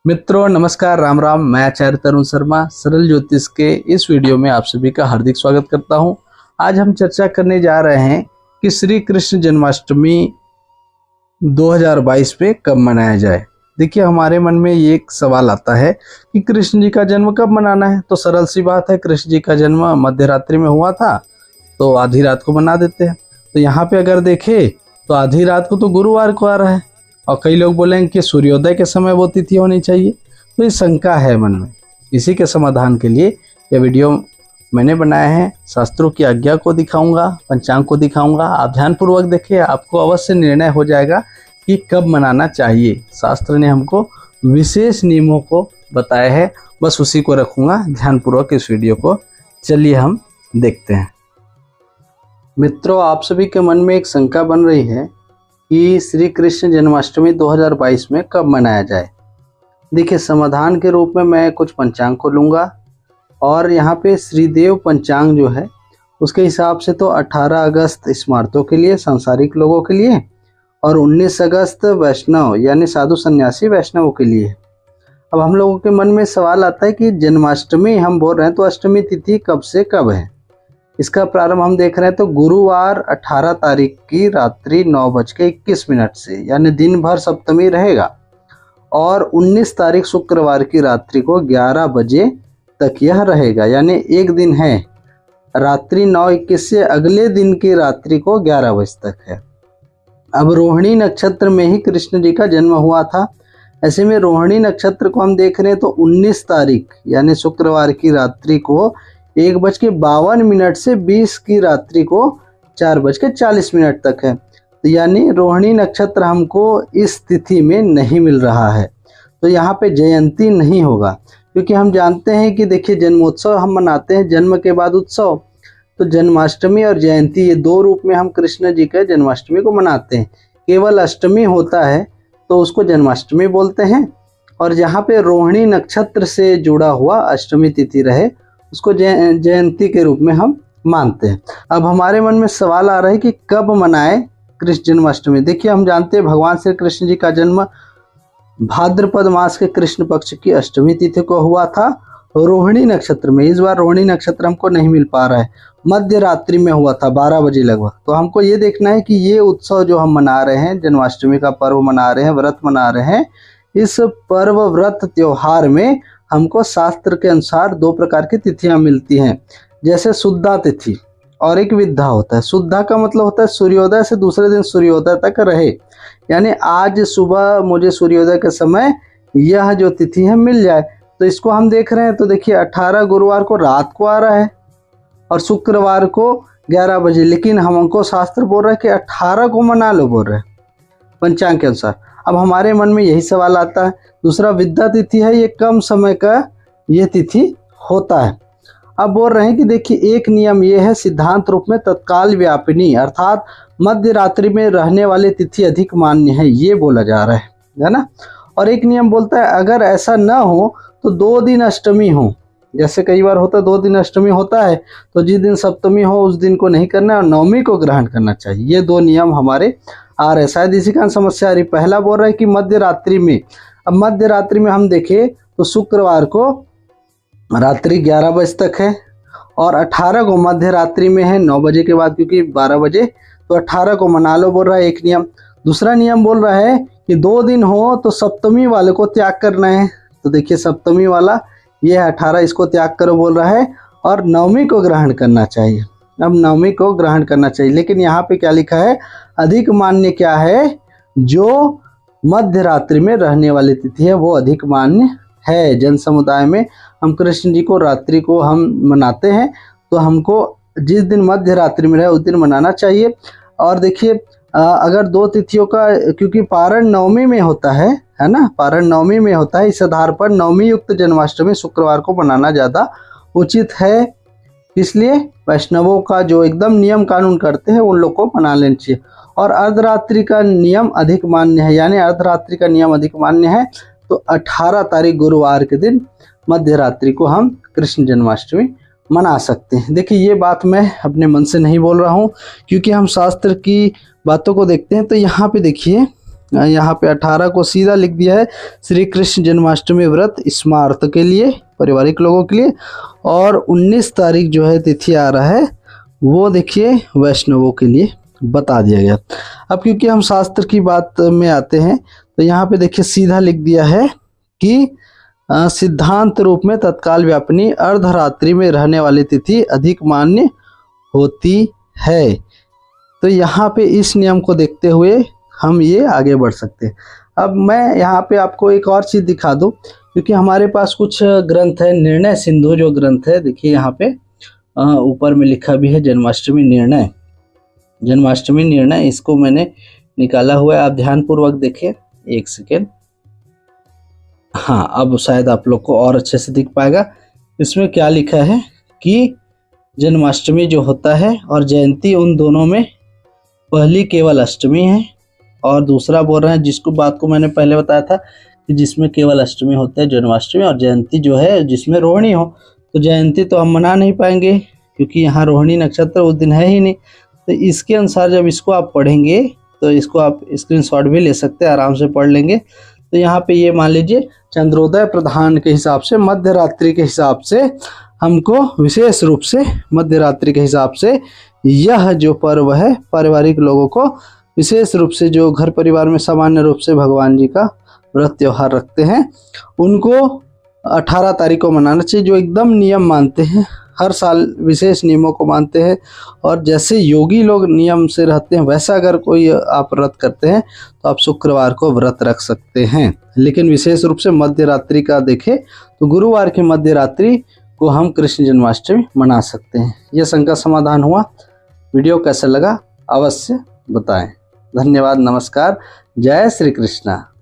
मित्रों नमस्कार, राम राम। मैं आचार्य तरुण शर्मा सरल ज्योतिष के इस वीडियो में आप सभी का हार्दिक स्वागत करता हूं। आज हम चर्चा करने जा रहे हैं कि श्री कृष्ण जन्माष्टमी 2022 में कब मनाया जाए। देखिए, हमारे मन में ये एक सवाल आता है कि कृष्ण जी का जन्म कब मनाना है। तो सरल सी बात है, कृष्ण जी का जन्म मध्य रात्रि में हुआ था तो आधी रात को मना देते हैं। तो यहाँ पे अगर देखें तो आधी रात को तो गुरुवार को आ रहा है और कई लोग बोलेंगे कि सूर्योदय के समय वो तिथि होनी चाहिए। तो ये शंका है मन में। इसी के समाधान के लिए यह वीडियो मैंने बनाया है। शास्त्रों की आज्ञा को दिखाऊंगा, पंचांग को दिखाऊंगा। आप ध्यानपूर्वक देखिए, आपको अवश्य निर्णय हो जाएगा कि कब मनाना चाहिए। शास्त्र ने हमको विशेष नियमों को बताया है, बस उसी को रखूंगा ध्यानपूर्वक इस वीडियो को। चलिए हम देखते हैं। मित्रों, आप सभी के मन में एक शंका बन रही है कि श्री कृष्ण जन्माष्टमी 2022 में कब मनाया जाए। देखिए, समाधान के रूप में मैं कुछ पंचांग को लूँगा और यहाँ पे श्रीदेव पंचांग जो है उसके हिसाब से तो 18 अगस्त स्मार्तों के लिए, सांसारिक लोगों के लिए, और 19 अगस्त वैष्णव यानी साधु सन्यासी वैष्णवों के लिए। अब हम लोगों के मन में सवाल आता है कि जन्माष्टमी हम बोल रहे हैं तो अष्टमी तिथि कब से कब है। इसका प्रारंभ हम देख रहे हैं तो गुरुवार 18 तारीख की रात्रि 9:21 से, यानी दिन भर सप्तमी रहेगा, और 19 तारीख शुक्रवार की रात्रि को 11 बजे तक यह रहेगा, यानी एक दिन है। रात्रि 9:21 से अगले दिन की रात्रि को 11 बजे तक है। अब रोहिणी नक्षत्र में ही कृष्ण जी का जन्म हुआ था। ऐसे में रोहिणी नक्षत्र को हम देख रहे हैं तो 19 तारीख यानी शुक्रवार की रात्रि को 1:52 से 20 की रात्रि को 4:40 तक है। तो यानी रोहिणी नक्षत्र हमको इस तिथि में नहीं मिल रहा है। तो यहाँ पे जयंती नहीं होगा, क्योंकि हम जानते हैं कि देखिए, जन्मोत्सव हम मनाते हैं, जन्म के बाद उत्सव। तो जन्माष्टमी और जयंती, ये दो रूप में हम कृष्ण जी के जन्माष्टमी को मनाते हैं। केवल अष्टमी होता है तो उसको जन्माष्टमी बोलते हैं, और जहाँ पे रोहिणी नक्षत्र से जुड़ा हुआ अष्टमी तिथि रहे उसको जयंती के रूप में हम मानते हैं। अब हमारे मन में सवाल आ रहा है कि कब मनाए कृष्ण जन्माष्टमी। देखिए, हम जानते हैं भगवान श्री कृष्ण जी का जन्म भाद्रपद मास के कृष्ण पक्ष की अष्टमी तिथि को हुआ था, रोहिणी नक्षत्र में। इस बार रोहिणी नक्षत्र हमको नहीं मिल पा रहा है, मध्य रात्रि में हुआ था 12 बजे लगभग। तो हमको ये देखना है कि ये उत्सव जो हम मना रहे हैं, जन्माष्टमी का पर्व मना रहे हैं, व्रत मना रहे हैं, इस पर्व व्रत त्योहार में हमको शास्त्र के अनुसार दो प्रकार की तिथियां मिलती हैं। जैसे शुद्धा तिथि और एक विद्धा होता है। शुद्धा का मतलब होता है सूर्योदय से दूसरे दिन सूर्योदय तक रहे, यानी आज सुबह मुझे सूर्योदय के समय यह जो तिथि है मिल जाए। तो इसको हम देख रहे हैं तो देखिए, 18 गुरुवार को रात को आ रहा है और शुक्रवार को 11 बजे, लेकिन हमको शास्त्र बोल रहा है कि 18 को मना लो, बोल रहे हैं पंचांग के अनुसार। अब हमारे मन में यही सवाल आता है। दूसरा विद्या तिथि है, ये कम समय का ये तिथि होता है। अब बोल रहे हैं कि देखिए, एक नियम ये है सिद्धांत रूप में तत्काल व्यापिनी, अर्थात मध्य रात्रि में रहने वाली तिथि अधिक मान्य है, ये बोला जा रहा है ना। और एक नियम बोलता है अगर ऐसा न हो तो 2 दिन अष्टमी हो। जैसे कई बार होता है 2 दिन अष्टमी होता है, तो जिस दिन सप्तमी हो उस दिन को नहीं करना और नवमी को ग्रहण करना चाहिए। ये 2 नियम हमारे आ रहे। शायद इसी का समस्या आ रही। पहला बोल रहा है कि मध्य रात्रि में। अब मध्य रात्रि में हम देखें तो शुक्रवार को रात्रि 11 बजे तक है, और 18 को मध्य रात्रि में है 9 बजे के बाद, क्योंकि 12 बजे, तो 18 को मना लो, बोल रहा है एक नियम। दूसरा नियम बोल रहा है कि 2 दिन हो तो सप्तमी वाले को त्याग करना है। तो देखिए, सप्तमी वाला ये है 18, इसको त्याग करो बोल रहा है, और नवमी को ग्रहण करना चाहिए। अब नवमी को ग्रहण करना चाहिए, लेकिन यहाँ पे क्या लिखा है, अधिक मान्य क्या है, जो मध्य रात्रि में रहने वाली तिथि है वो अधिक मान्य है। जन समुदाय में हम कृष्ण जी को रात्रि को हम मनाते हैं, तो हमको जिस दिन मध्य रात्रि में रहे उस दिन मनाना चाहिए। और देखिए, अगर 2 तिथियों का, क्योंकि पारण नवमी में होता है ना, पारण नवमी में होता है, इस आधार पर नवमी युक्त जन्माष्टमी शुक्रवार को मनाना ज़्यादा उचित है। इसलिए वैष्णवों का जो एकदम नियम कानून करते हैं उन लोग को मना लेना चाहिए। और अर्धरात्रि का नियम अधिक मान्य है, यानी अर्धरात्रि का नियम अधिक मान्य है। तो 18 तारीख गुरुवार के दिन मध्य रात्रि को हम कृष्ण जन्माष्टमी मना सकते हैं। देखिए, ये बात मैं अपने मन से नहीं बोल रहा हूँ, क्योंकि हम शास्त्र की बातों को देखते हैं। तो यहाँ पे देखिए, यहाँ पे 18 को सीधा लिख दिया है श्री कृष्ण जन्माष्टमी व्रत स्मार्त के लिए, पारिवारिक लोगों के लिए। और 19 तारीख जो है तिथि आ रहा है वो देखिए वैष्णवों के लिए बता दिया गया। अब क्योंकि हम शास्त्र की बात में आते हैं तो यहाँ पे देखिए सीधा लिख दिया है कि सिद्धांत रूप में तत्काल व्यापिनी अर्धरात्रि में रहने वाली तिथि अधिक मान्य होती है। तो यहाँ पे इस नियम को देखते हुए हम ये आगे बढ़ सकते हैं। अब मैं यहाँ पे आपको एक और चीज़ दिखा दूँ, क्योंकि हमारे पास कुछ ग्रंथ है, निर्णय सिंधु जो ग्रंथ है, देखिए यहाँ पे ऊपर में लिखा भी है जन्माष्टमी निर्णय। जन्माष्टमी निर्णय इसको मैंने निकाला हुआ है, आप ध्यानपूर्वक देखें, एक सेकेंड। हाँ, अब शायद आप लोग को और अच्छे से दिख पाएगा। इसमें क्या लिखा है कि जन्माष्टमी जो होता है और जयंती, उन दोनों में पहली केवल अष्टमी है और दूसरा बोल रहे हैं जिसको बात को मैंने पहले बताया था कि जिसमें केवल अष्टमी होता है जन्माष्टमी, और जयंती जो है जिसमें रोहिणी हो। तो जयंती तो हम मना नहीं पाएंगे क्योंकि यहाँ रोहिणी नक्षत्र उस दिन है ही नहीं। तो इसके अनुसार जब इसको आप पढ़ेंगे तो इसको आप स्क्रीनशॉट भी ले सकते हैं, आराम से पढ़ लेंगे। तो यहाँ पे ये मान लीजिए चंद्रोदय प्रधान के हिसाब से, मध्य रात्रि के हिसाब से हमको विशेष रूप से मध्य रात्रि के हिसाब से यह जो पर्व है पारिवारिक लोगों को विशेष रूप से, जो घर परिवार में सामान्य रूप से भगवान जी का व्रत त्योहार रखते हैं, उनको 18 तारीख को मनाना चाहिए। जो एकदम नियम मानते हैं, हर साल विशेष नियमों को मानते हैं और जैसे योगी लोग नियम से रहते हैं वैसा अगर कोई आप व्रत करते हैं तो आप शुक्रवार को व्रत रख सकते हैं। लेकिन विशेष रूप से मध्य रात्रि का देखें तो गुरुवार की मध्य रात्रि को हम कृष्ण जन्माष्टमी मना सकते हैं। यह शंका समाधान हुआ। वीडियो कैसा लगा अवश्य बताएं। धन्यवाद, नमस्कार, जय श्री कृष्णा।